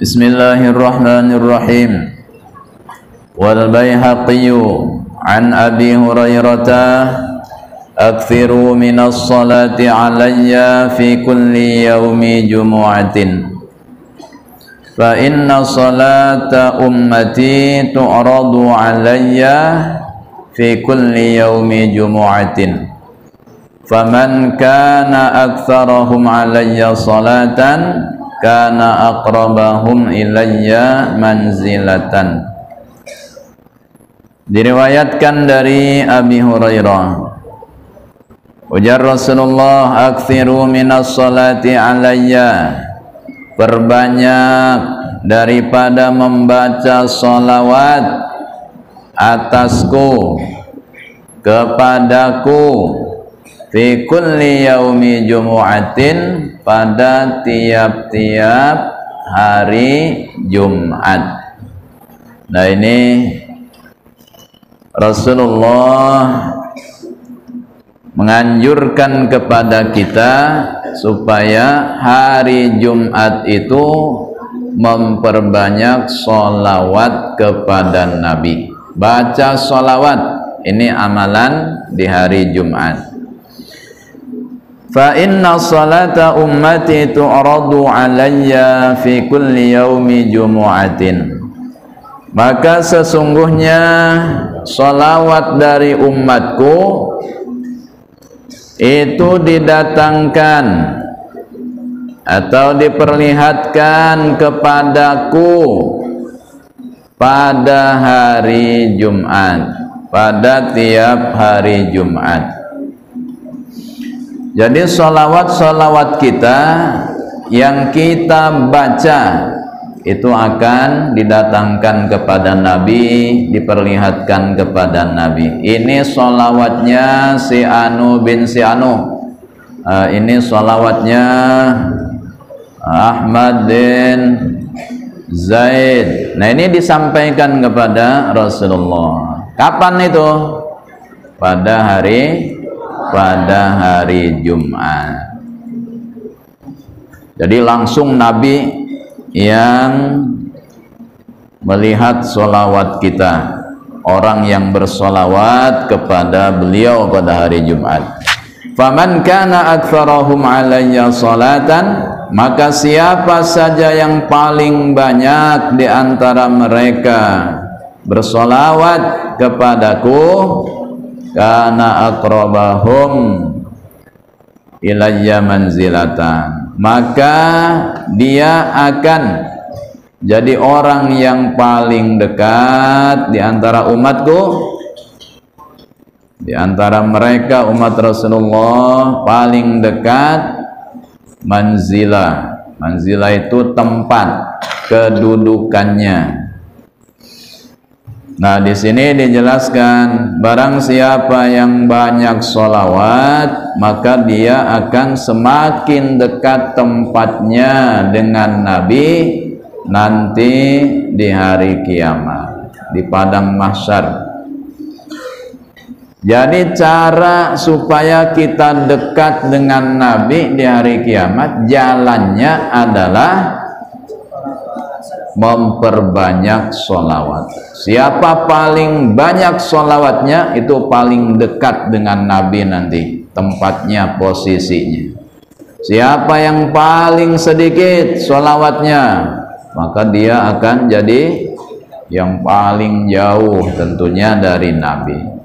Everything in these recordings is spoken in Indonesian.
Bismillahirrahmanirrahim. Wal Baihaqiyyu an Abi Hurairah akthiru minas salati alayya fi kulli yaumi jumu'atin fa inna salata ummati tu'radu alayya fi kulli yaumi jumu'atin faman kana aktharahum alayya salatan kana aqrabahum ilayya manzilatan. Diriwayatkan dari Abi Hurairah, ujar Rasulullah, aktsiru minas salati alayya, perbanyak daripada membaca salawat atasku, kepadaku, fi kulli yaumi jumu'atin, pada tiap-tiap hari Jumat. Nah, ini Rasulullah menganjurkan kepada kita supaya hari Jumat itu memperbanyak sholawat kepada Nabi. Baca sholawat, ini amalan di hari Jumat. Fa inna salata ummati tu'radu alayya fi kulli yaumi jumu'atin, maka sesungguhnya sholawat dari umatku itu didatangkan atau diperlihatkan kepadaku pada hari Jumat, pada tiap hari Jumat. Jadi sholawat-sholawat kita yang kita baca itu akan didatangkan kepada Nabi, diperlihatkan kepada Nabi. Ini sholawatnya si Anu bin si Anu, ini sholawatnya Ahmad bin Zaid. Nah, ini disampaikan kepada Rasulullah. Kapan itu? Pada hari Jumat. Jadi langsung Nabi yang melihat sholawat kita, orang yang bersolawat kepada beliau pada hari Jumat. Faman kana aktsarahum alayya salatan, maka siapa saja yang paling banyak di antara mereka bersolawat kepadaku, kana aqrabahum ilayya manzilatan, maka dia akan jadi orang yang paling dekat di antara umatku, di antara mereka umat Rasulullah paling dekat manzilah. Manzilah itu tempat kedudukannya. Nah, di sini dijelaskan, barang siapa yang banyak sholawat, maka dia akan semakin dekat tempatnya dengan Nabi nanti di hari kiamat, di padang mahsyar. Jadi cara supaya kita dekat dengan Nabi di hari kiamat, jalannya adalah memperbanyak sholawat. Siapa paling banyak sholawatnya, itu paling dekat dengan Nabi nanti tempatnya, posisinya. Siapa yang paling sedikit sholawatnya, maka dia akan jadi yang paling jauh tentunya dari Nabi.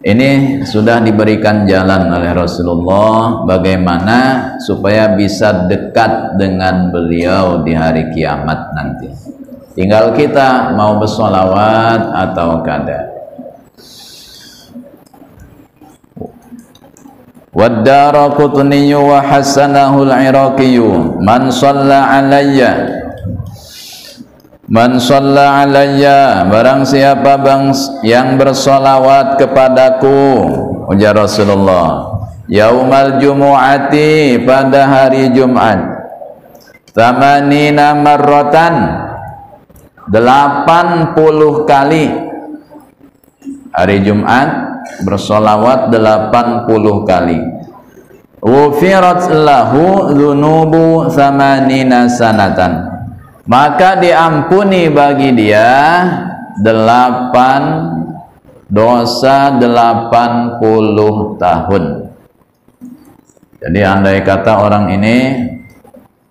Ini sudah diberikan jalan oleh Rasulullah bagaimana supaya bisa dekat dengan beliau di hari kiamat nanti. Tinggal kita mau bersolawat atau kada. Wad-Daraqutni wa hasanahu al-Iraqi, man shalla alayya, barang siapa yang bersolawat kepadaku, ujar Rasulullah, yaumal jumu'ati, pada hari Jumat, tamanina marratan, 80 kali. Hari Jumat bersolawat 80 kali. Ghufirat lahu dzunubu tsamanina sanatan, maka diampuni bagi dia 8 dosa 80 tahun. Jadi andai kata orang ini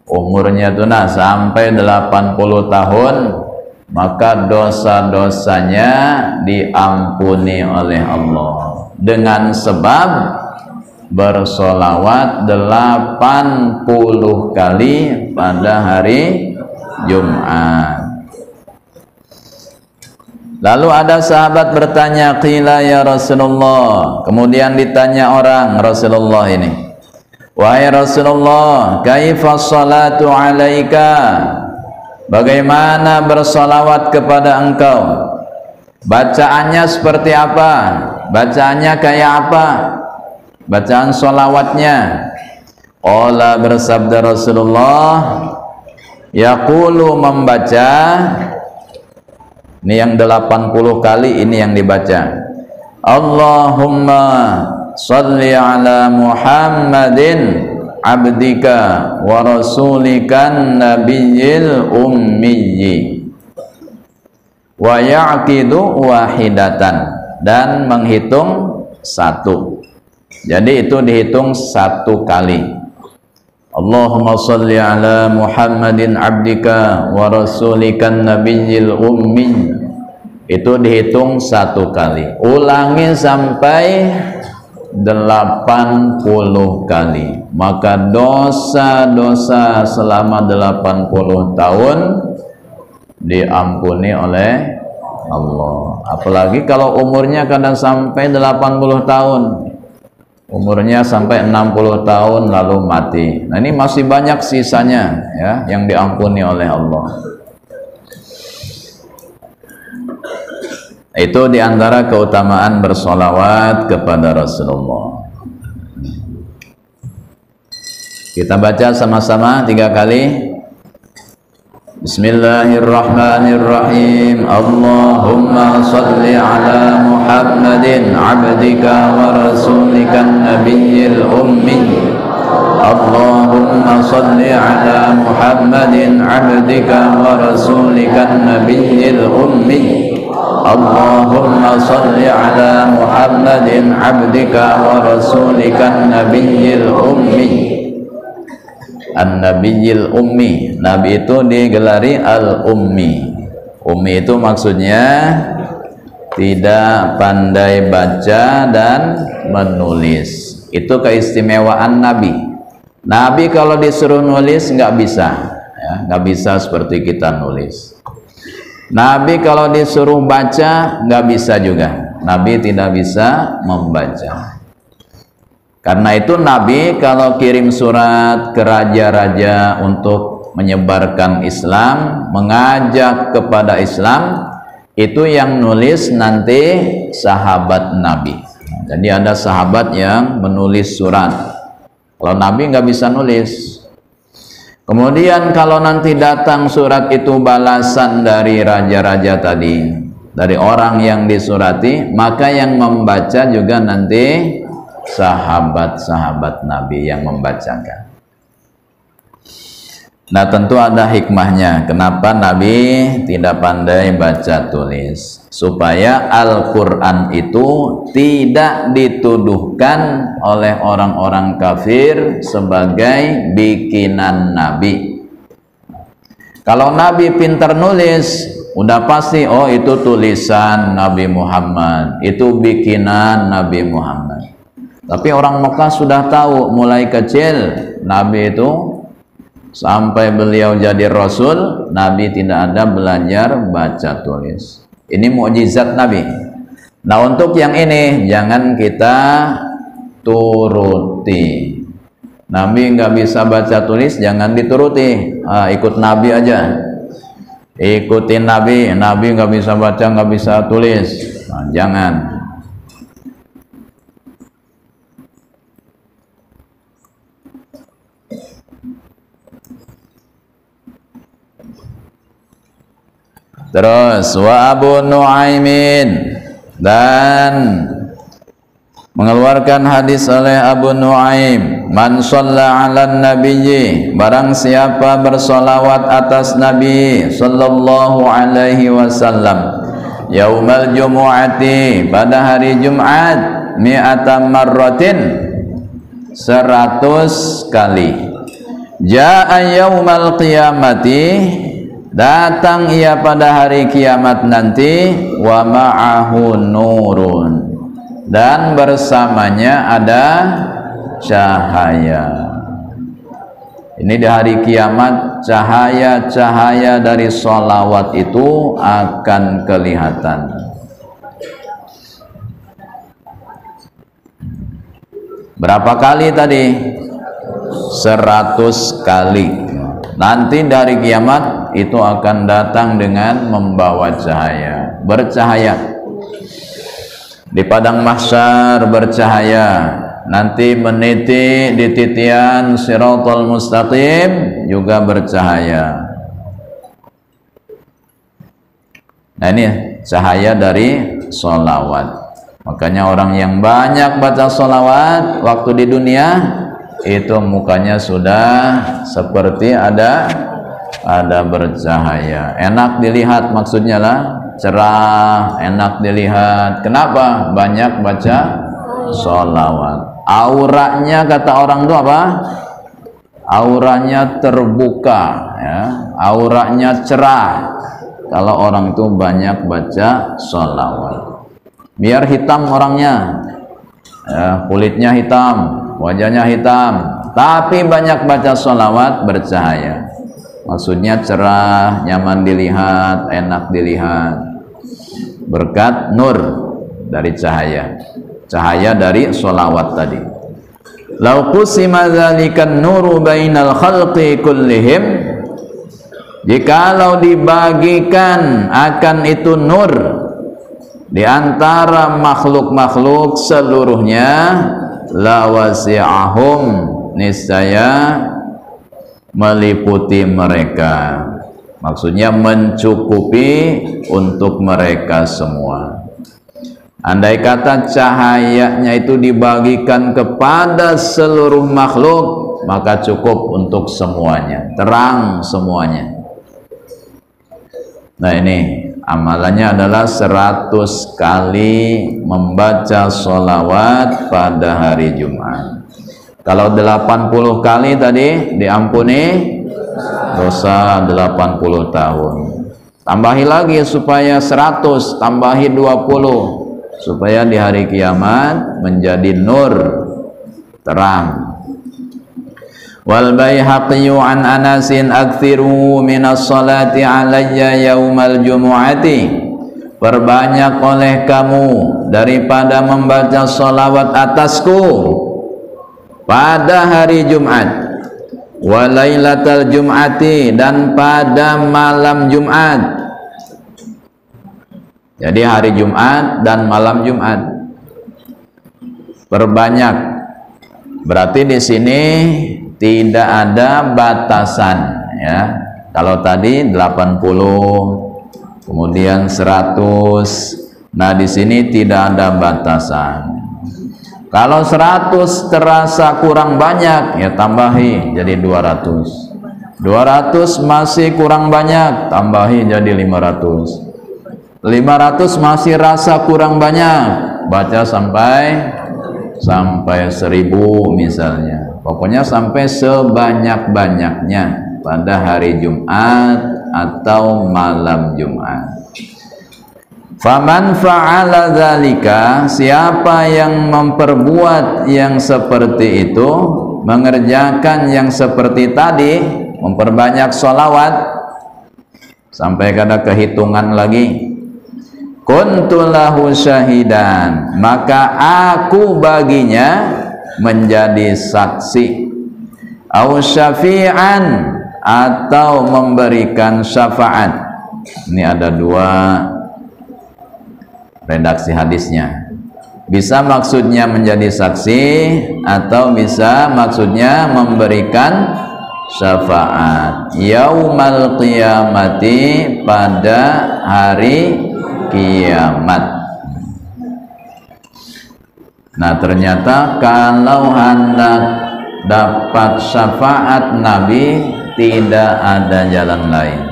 umurnya tuh sampai 80 tahun, maka dosa-dosanya diampuni oleh Allah dengan sebab bersolawat 80 kali pada hari Jumat. Lalu ada sahabat bertanya, qila ya Rasulullah, kemudian ditanya orang Rasulullah ini, wahai Rasulullah, kaifa salatu alaika, bagaimana bersolawat kepada engkau, bacaannya seperti apa, bacaannya kayak apa, bacaan solawatnya? Qala, bersabda Rasulullah, yaqulu, membaca, ini yang 80 kali ini yang dibaca, Allahumma salli ala Muhammadin abdika wa rasulikan nabiyil ummiyyi wa ya'qidu wahidatan, dan menghitung 1. Jadi itu dihitung 1 kali. Allahumma salli ala Muhammadin abdika wa rasulikan nabiyil ummi, itu dihitung 1 kali. Ulangi sampai 80 kali, maka dosa-dosa selama 80 tahun diampuni oleh Allah. Apalagi kalau umurnya kadang sampai 80 tahun, umurnya sampai 60 tahun lalu mati. Nah, ini masih banyak sisanya ya yang diampuni oleh Allah. Itu diantara keutamaan bersolawat kepada Rasulullah. Kita baca sama-sama 3 kali. Bismillahirrahmanirrahim. Allahumma salli ala Muhammadin abdika wa rasulikan nabiyil ummi. Allahumma salli ala Muhammadin abdika wa rasulikan nabiyil ummi. Allahumma salli ala Muhammadin abdika wa rasulikan nabiyil ummi. An-nabiyil ummi, nabi itu digelari al-ummi. Ummi itu maksudnya tidak pandai baca dan menulis. Itu keistimewaan nabi. Nabi kalau disuruh nulis nggak bisa ya, nggak bisa seperti kita nulis. Nabi kalau disuruh baca nggak bisa juga. Nabi tidak bisa membaca. Karena itu Nabi kalau kirim surat ke raja-raja untuk menyebarkan Islam, mengajak kepada Islam, itu yang nulis nanti sahabat Nabi. Jadi ada sahabat yang menulis surat. Kalau Nabi nggak bisa nulis. Kemudian kalau nanti datang surat itu balasan dari raja-raja tadi, dari orang yang disurati, maka yang membaca juga nanti sahabat-sahabat Nabi yang membacakan. Nah, tentu ada hikmahnya kenapa Nabi tidak pandai baca tulis, supaya Al-Quran itu tidak dituduhkan oleh orang-orang kafir sebagai bikinan Nabi. Kalau Nabi pintar nulis, udah pasti oh itu tulisan Nabi Muhammad, itu bikinan Nabi Muhammad. Tapi orang Mekah sudah tahu mulai kecil Nabi itu sampai beliau jadi Rasul, Nabi tidak ada belajar baca tulis. Ini mukjizat Nabi. Nah, untuk yang ini jangan kita turuti. Nabi nggak bisa baca tulis, jangan dituruti. Ikut Nabi aja. Ikutin Nabi. Nabi nggak bisa baca, nggak bisa tulis. Nah, jangan. Terus wa Abu Nuaimin, dan Mengeluarkan hadis oleh Abu Nuaim, man shalla 'alan nabiyyi, barang siapa bersolawat atas Nabi sallallahu alaihi wasallam, yaumal jumu'ati, pada hari Jumat, mi'ata marratin, 100 kali. Ja'a yaumal qiyamati, datang ia pada hari kiamat nanti, wa ma'ahu nurun, dan bersamanya ada cahaya. Ini di hari kiamat, cahaya-cahaya dari sholawat itu akan kelihatan. Berapa kali tadi? 100 kali. Nanti dari kiamat itu akan datang dengan membawa cahaya, bercahaya. Di padang mahsyar bercahaya, nanti meniti di titian Shiratal Mustaqim juga bercahaya. Nah ini cahaya dari sholawat. Makanya orang yang banyak baca sholawat waktu di dunia itu mukanya sudah seperti ada bercahaya, enak dilihat, maksudnya lah cerah, enak dilihat. Kenapa? Banyak baca sholawat. Auranya, kata orang itu apa? Auranya terbuka, ya. Auranya cerah kalau orang itu banyak baca sholawat. Biar hitam orangnya, ya, kulitnya hitam, wajahnya hitam, tapi banyak baca sholawat, bercahaya. Maksudnya cerah, nyaman dilihat, enak dilihat, berkat nur dari cahaya, cahaya dari sholawat tadi. Lau qusima dzalikan nuru bainal khalqi kullihim, jikalau dibagikan akan itu nur di antara makhluk-makhluk seluruhnya, la wasi'ahum, niscaya meliputi mereka, maksudnya mencukupi untuk mereka semua. Andai kata cahayanya itu dibagikan kepada seluruh makhluk, maka cukup untuk semuanya, terang semuanya. Nah ini amalannya adalah 100 kali membaca sholawat pada hari Jumat. Kalau 80 kali tadi diampuni dosa 80 tahun. Tambahi lagi supaya 100, tambahi 20, supaya di hari kiamat menjadi nur, terang. Wal Baihaqi an Anasin aktsiru minas salati alayya yaumal jumu'ati, perbanyak oleh kamu daripada membaca sholawat atasku pada hari Jumat, wa lailatal jum'ati, dan pada malam Jumat. Jadi hari Jumat dan malam Jumat perbanyak. Berarti di sini tidak ada batasan, ya. Kalau tadi 80, kemudian 100. Nah, di sini tidak ada batasan. Kalau 100 terasa kurang banyak, ya tambahi jadi 200. 200 masih kurang banyak, tambahi jadi 500. 500 masih rasa kurang banyak, baca sampai 1000 misalnya. Pokoknya sampai sebanyak-banyaknya pada hari Jumat atau malam Jumat. Faman fa'ala dzalika, siapa yang memperbuat yang seperti itu, mengerjakan yang seperti tadi, memperbanyak sholawat sampai kada kehitungan lagi, kuntu lahu syahidan, maka aku baginya menjadi saksi, au syafi'an, atau memberikan syafaat. Ini ada dua redaksi hadisnya. Bisa maksudnya menjadi saksi, atau bisa maksudnya memberikan syafaat yaumal qiyamati, pada hari kiamat. Nah, ternyata kalau hendak dapat syafaat Nabi tidak ada jalan lain,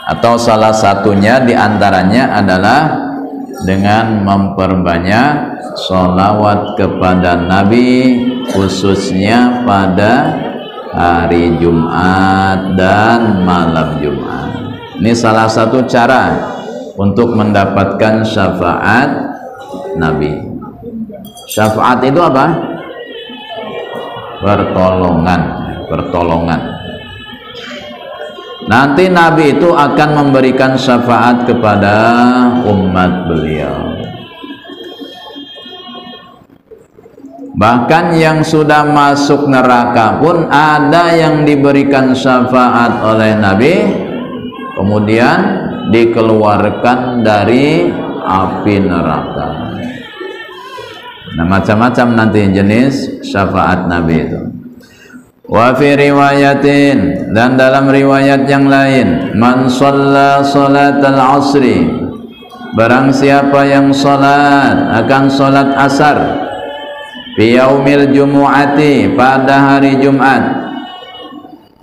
atau salah satunya diantaranya adalah dengan memperbanyak sholawat kepada Nabi, khususnya pada hari Jumat dan malam Jumat. Ini salah satu cara untuk mendapatkan syafaat Nabi. Syafaat itu apa? Pertolongan. Nanti Nabi itu akan memberikan syafaat kepada umat beliau. Bahkan yang sudah masuk neraka pun ada yang diberikan syafaat oleh Nabi, kemudian dikeluarkan dari api neraka. Nah, macam-macam nanti jenis syafaat Nabi itu. Wa fi riwayatin, dan dalam riwayat yang lain, man shalla salatal asri, barang siapa yang akan salat asar, fi yaumil jumu'ati, pada hari Jumat.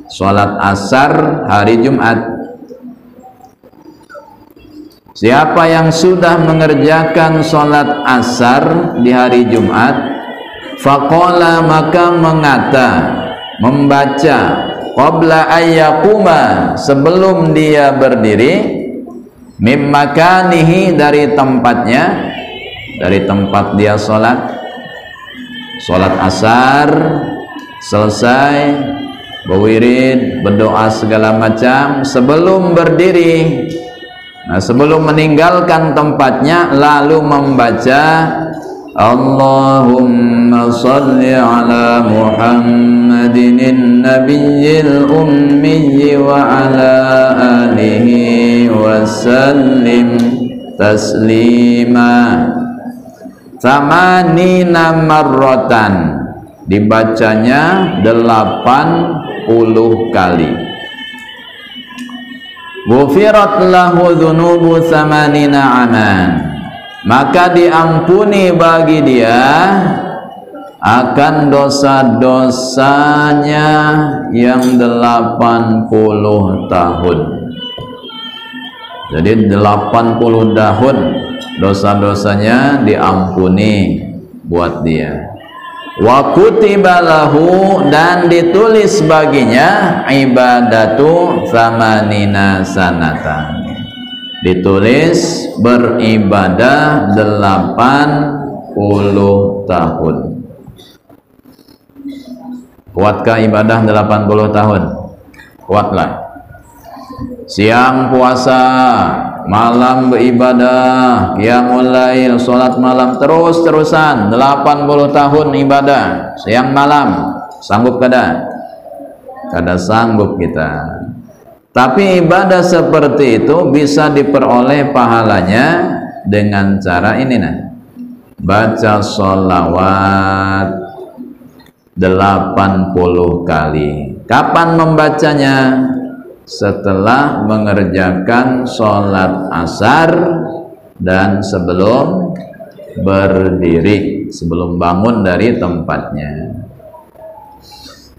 Salat asar hari Jumat. Siapa yang sudah mengerjakan salat asar di hari Jumat, faqala, maka membaca qabla ayyakuma, sebelum dia berdiri, mim makanihi, dari tempatnya, dari tempat dia salat asar, selesai berwirid, berdoa segala macam, sebelum berdiri, nah, sebelum meninggalkan tempatnya, lalu membaca Allahumma salli ala Muhammadin nabiyil ummi wa ala alihi wa sallim taslima samanina marratan, dibacanya 80 kali. Ghufirat lahu dzunubu samanina aman, maka diampuni bagi dia akan dosa-dosanya yang 80 tahun. Jadi 80 tahun dosa-dosanya diampuni buat dia. Wa kutiba lahu, dan ditulis baginya ibadatu samanina sanatan, ditulis beribadah 80 tahun. Kuatkah ibadah 80 tahun? Kuatlah. Siang puasa, malam beribadah, qiyamul lail, salat malam, terus-terusan 80 tahun ibadah siang malam. Sanggup kada? Kada sanggup kita. Tapi ibadah seperti itu bisa diperoleh pahalanya dengan cara ini, nah, baca sholawat 80 kali. Kapan membacanya? Setelah mengerjakan sholat asar dan sebelum berdiri, sebelum bangun dari tempatnya.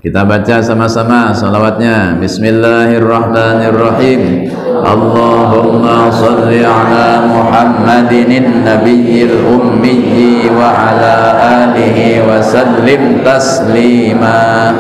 Kita baca sama-sama sholawatnya. Bismillahirrahmanirrahim. Allahumma salli ala Muhammadin nabiyil ummi wa ala alihi wa sallim taslima.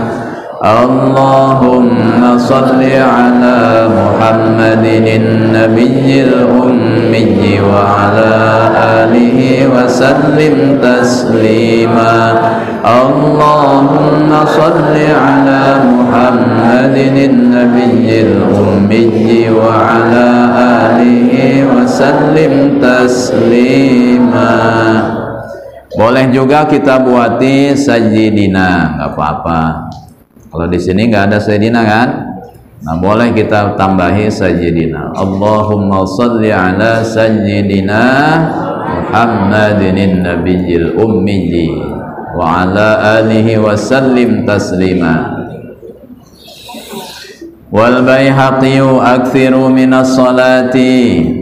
Allahumma salli ala Muhammadin nabiyil ummi wa ala alihi wa sallim taslima. Allahumma salli ala Muhammadin nabiyil ummi wa ala alihi wa sallim taslima. Boleh juga kita buati sajidina, nggak apa-apa. Kalau di sini nggak ada sayyidina kan? Nah, boleh kita tambahi sayyidina. Allahumma shalli ala sayyidina Muhammadin nabiyil ummi wa ala alihi wa sallim taslima. Wal Baihaqi akthiru minas salati.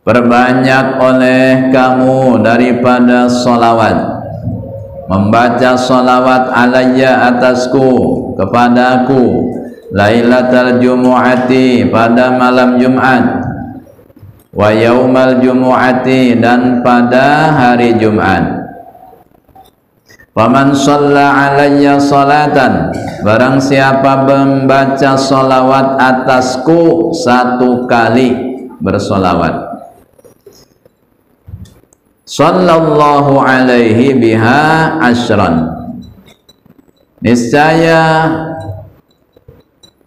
perbanyak oleh kamu daripada solawat, membaca solawat alayya atasku, kepadaku, lailatal jumu'ati, pada malam Jumat, wa yaumal jumu'ati, dan pada hari Jumat. Faman shalla alayya salatan, barang siapa membaca solawat atasku 1 kali bersolawat, sallallahu alaihi biha asyran, niscaya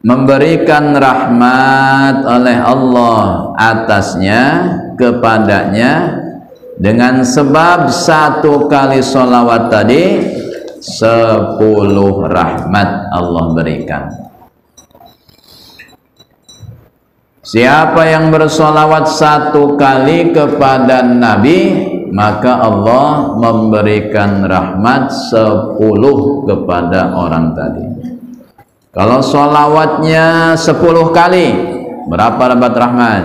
memberikan rahmat oleh Allah atasnya, kepadanya, dengan sebab 1 kali solawat tadi 10 rahmat Allah berikan. Siapa yang bersolawat 1 kali kepada Nabi, maka Allah memberikan rahmat 10 kepada orang tadi. Kalau solawatnya 10 kali, berapa dapat rahmat?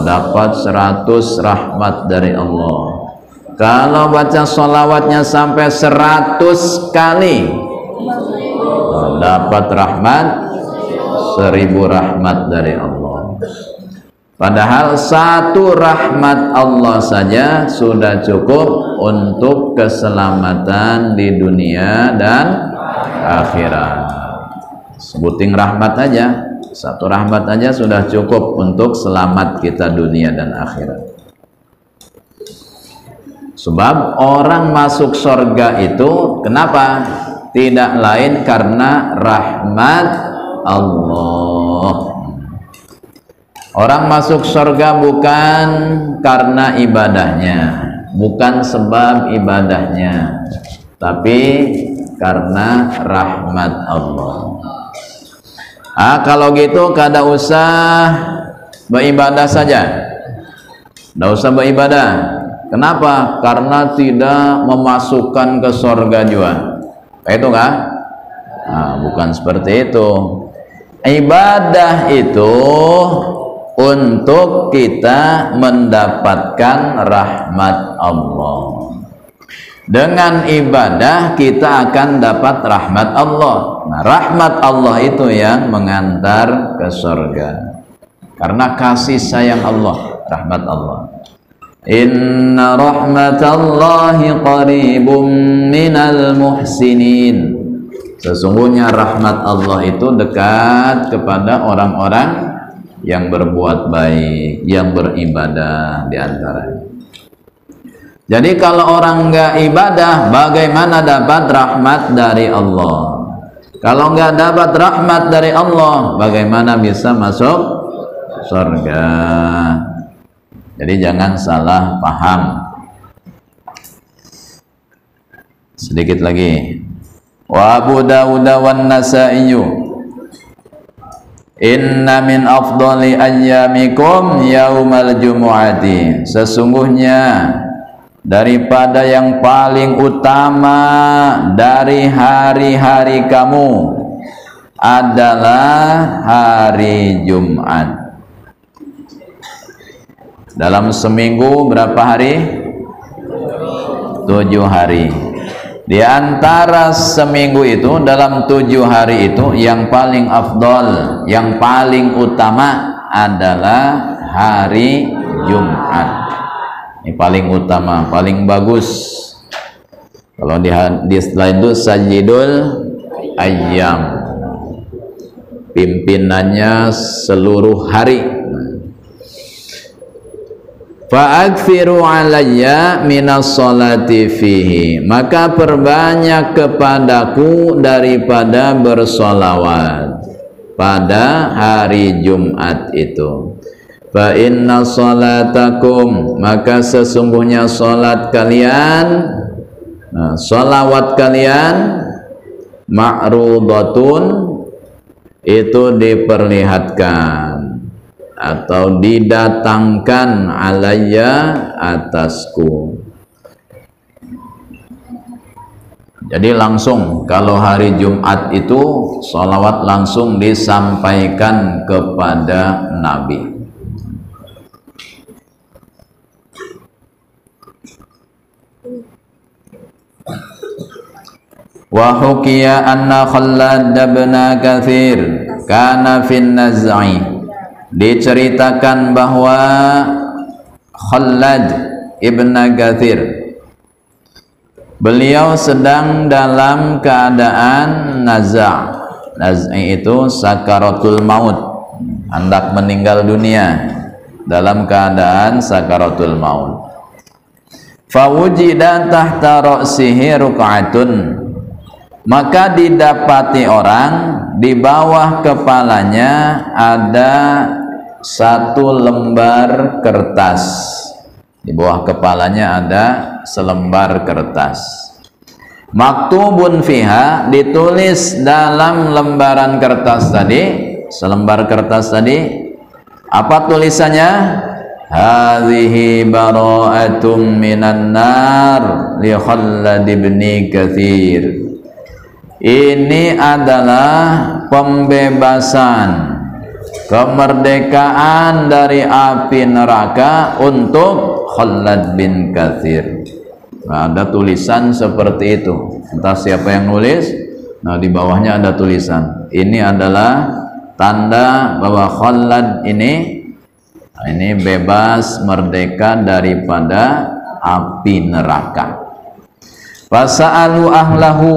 Dapat 100 rahmat dari Allah. Kalau baca solawatnya sampai 100 kali, dapat rahmat 1000 rahmat dari Allah. Padahal 1 rahmat Allah saja sudah cukup untuk keselamatan di dunia dan akhirat. Sebuting rahmat aja, 1 rahmat aja sudah cukup untuk selamat kita dunia dan akhirat. Sebab orang masuk surga itu kenapa? Tidak lain karena rahmat Allah. Orang masuk surga bukan karena ibadahnya, bukan sebab ibadahnya, tapi karena rahmat Allah. Kalau gitu kada usah beribadah saja, tidak usah beribadah. Kenapa? Karena tidak memasukkan ke surga juga. Itu kah? Bukan seperti itu. Ibadah itu untuk kita mendapatkan rahmat Allah. Dengan ibadah kita akan dapat rahmat Allah. Nah, rahmat Allah itu yang mengantar ke surga. Karena kasih sayang Allah, rahmat Allah. Inna rahmatallahi qaribum minal muhsinin. Sesungguhnya rahmat Allah itu dekat kepada orang-orang yang berbuat baik, yang beribadah di antaranya. Jadi kalau orang enggak ibadah, bagaimana dapat rahmat dari Allah? Kalau enggak dapat rahmat dari Allah, bagaimana bisa masuk surga? Jadi jangan salah paham. Sedikit lagi. Wa Abu Dawud wan Nasa'i, inna min afdali ayyamikum yaumal jumu'ati. Sesungguhnya daripada yang paling utama dari hari-hari kamu adalah hari Jumat. Dalam seminggu berapa hari? 7 hari. Di antara seminggu itu, dalam 7 hari itu, yang paling afdol, yang paling utama adalah hari Jumat. Ini paling utama, paling bagus. Kalau di slide itu Sayyidul Ayyam, pimpinannya seluruh hari. Fa'akfiru alayya minas sholati fihi, maka perbanyak kepadaku daripada bersolawat pada hari Jumat itu. Fa inna sholatakum, maka sesungguhnya salat kalian, sholawat kalian, ma'rudatun, itu diperlihatkan atau didatangkan alayya atasku. Jadi langsung kalau hari Jumat itu sholawat langsung disampaikan kepada Nabi. Wa hukiya anna Khallad bin Katsir kana fin naz'i, diceritakan bahwa Khallad ibn Katsir beliau sedang dalam keadaan naza'. Naz'i itu sakaratul maut, hendak meninggal dunia, dalam keadaan sakaratul maut. Fawujida tahta ra'sihi ruk'atun, maka didapati orang di bawah kepalanya ada satu lembar kertas. Di bawah kepalanya ada selembar kertas. Maktubun fiha, ditulis dalam lembaran kertas tadi, selembar kertas tadi, apa tulisannya? Hadhihi bara'atum minan nar li Khallad bin Katsir. Ini adalah pembebasan, kemerdekaan dari api neraka untuk Khallad bin Katsir. Nah, ada tulisan seperti itu, entah siapa yang nulis. Nah, di bawahnya ada tulisan. Ini adalah tanda bahwa Khallad ini bebas, merdeka daripada api neraka. Fasa'alu ahlahu,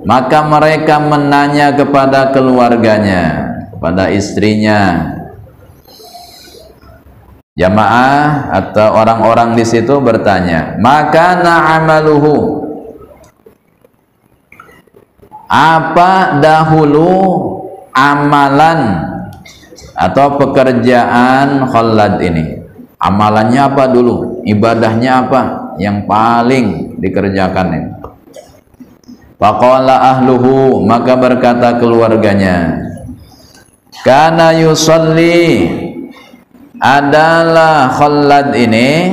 maka mereka menanya kepada keluarganya, kepada istrinya. Jamaah atau orang-orang di situ bertanya, maka na'amaluhu, apa dahulu amalan atau pekerjaan Khallad ini? Amalannya apa dulu? Ibadahnya apa yang paling dikerjakan ini? Faqala ahluhu, maka berkata keluarganya, kana yusalli, adalah Khallad ini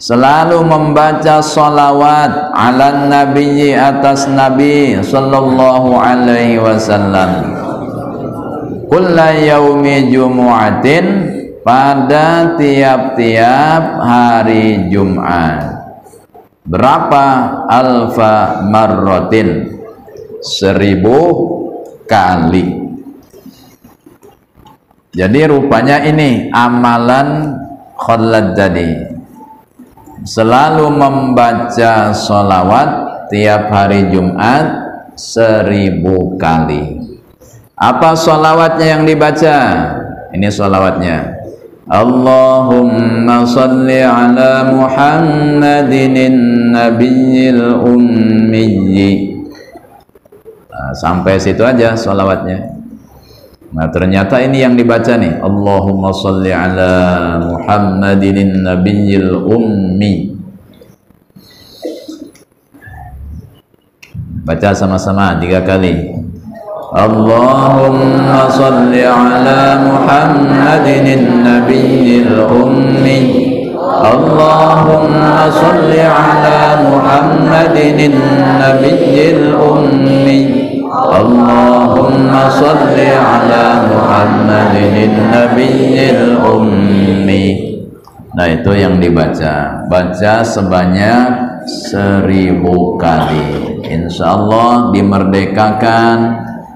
selalu membaca salawat ala nabiyyi, atas nabi sallallahu alaihi wasallam, kulla yaumi jumu'atin, pada tiap-tiap hari Jumat. Berapa? Alfa marrotin, 1000 kali. Jadi rupanya ini amalan Khallad tadi, selalu membaca sholawat tiap hari Jumat 1000 kali. Apa sholawatnya yang dibaca? Ini sholawatnya, Allahumma salli ala Muhammadin nabiyil ummi. Nah, sampai situ aja sholawatnya. Nah, ternyata ini yang dibaca nih, Allahumma salli ala Muhammadin nabiyil ummi. Baca sama-sama 3 kali. Allahumma salli ala Muhammadin nabiyil ummi. Allahumma salli ala Muhammadin nabiyil ummi. Allahumma salli ala Muhammadin nabiyil ummi. Nah, itu yang dibaca. Baca sebanyak 1000 kali. Insya Allah dimerdekakan,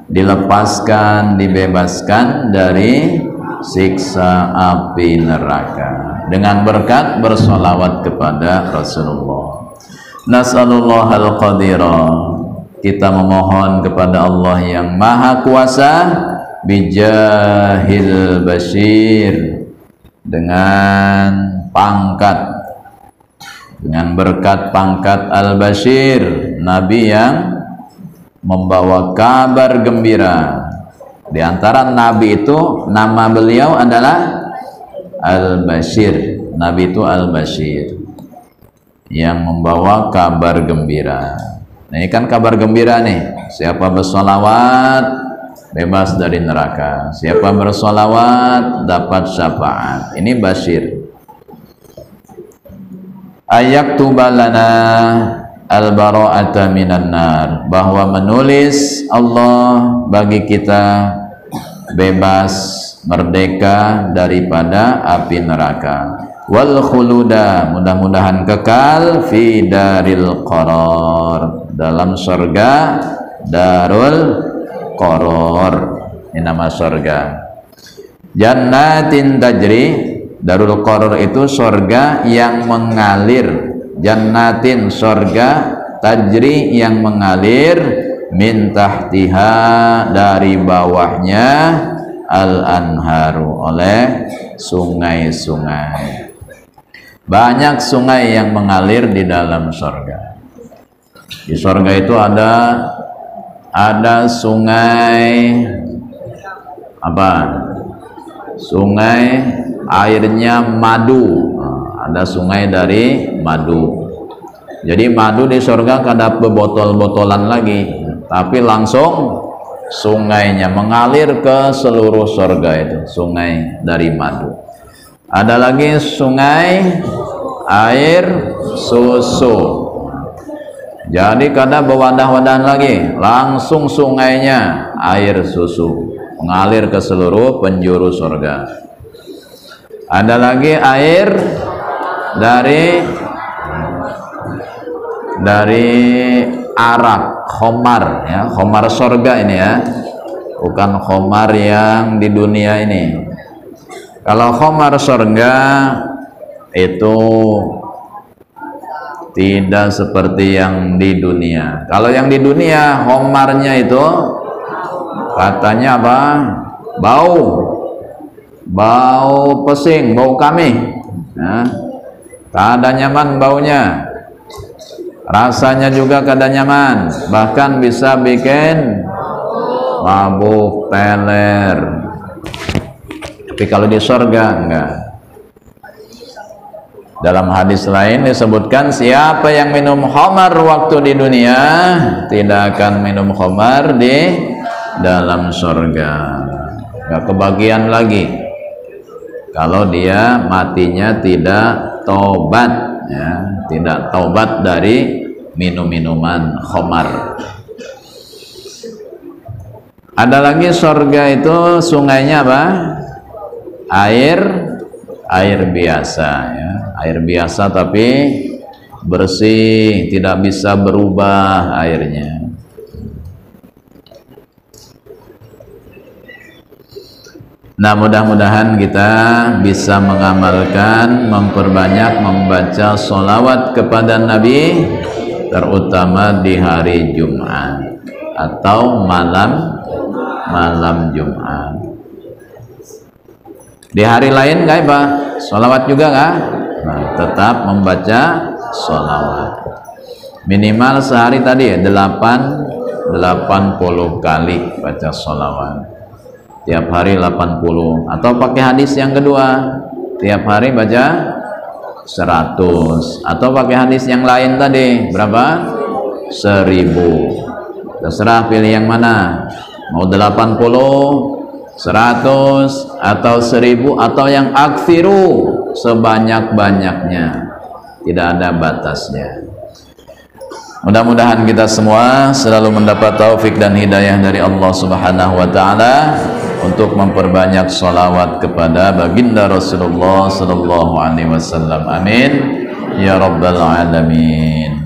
dilepaskan, dibebaskan dari siksa api neraka dengan berkat bersolawat kepada Rasulullah. Nas'alullahal qadira, kita memohon kepada Allah yang maha kuasa, bijahil bashir, dengan pangkat, dengan berkat pangkat al-bashir, nabi yang membawa kabar gembira. Di antara nabi itu nama beliau adalah al-bashir. Nabi itu al-bashir, yang membawa kabar gembira. Nah, ini kan kabar gembira nih. Siapa bersolawat bebas dari neraka, siapa bersolawat dapat syafaat. Ini bashir. Ayaktubalana al-bara'ata minan nar, bahwa menulis Allah bagi kita bebas, merdeka daripada api neraka. Wal khuluda, mudah-mudahan kekal fi daril qarar, dalam surga Darul Qaror, ini nama surga. Jannatin tajri, Darul Qaror itu surga yang mengalir. Jannatin surga, tajri yang mengalir, min tahtiha dari bawahnya, al anharu oleh sungai-sungai. Banyak sungai yang mengalir di dalam surga. Di surga itu ada sungai apa? Sungai airnya madu. Ada sungai dari madu. Jadi madu di surga kada bebotol-botolan lagi, tapi langsung sungainya mengalir ke seluruh surga itu, sungai dari madu. Ada lagi sungai air susu. Jadi kada bewadah-wadahan lagi, langsung sungainya air susu mengalir ke seluruh penjuru surga. Ada lagi air dari arak, khomar ya, khomar surga ini ya, bukan khomar yang di dunia ini. Kalau khomar surga itu tidak seperti yang di dunia. Kalau yang di dunia homarnya itu katanya apa? Bau pesing, bau kami. Nah, kada nyaman baunya. Rasanya juga kada nyaman, bahkan bisa bikin mabuk, teler. Tapi kalau di surga enggak. Dalam hadis lain disebutkan, siapa yang minum khamar waktu di dunia tidak akan minum khamar di dalam surga. Enggak kebagian lagi kalau dia matinya tidak tobat ya, tidak taubat dari minum-minuman khamar. Ada lagi surga itu sungainya apa? Air biasa ya, air biasa tapi bersih, tidak bisa berubah airnya. Nah, mudah-mudahan kita bisa mengamalkan, memperbanyak membaca sholawat kepada Nabi, terutama di hari Jumat atau malam Jumat. Di hari lain enggak Pak? Sholawat juga enggak? Nah, tetap membaca sholawat. Minimal sehari tadi 80 kali baca sholawat. Tiap hari 80. Atau pakai hadis yang kedua, tiap hari baca 100. Atau pakai hadis yang lain tadi, berapa? 1000. Terserah pilih yang mana. Mau 80, 100 atau 1000 atau yang aksiru, sebanyak-banyaknya, tidak ada batasnya. Mudah-mudahan kita semua selalu mendapat taufik dan hidayah dari Allah Subhanahu wa taala untuk memperbanyak sholawat kepada baginda Rasulullah sallallahu alaihi wasallam. Amin ya rabbal alamin.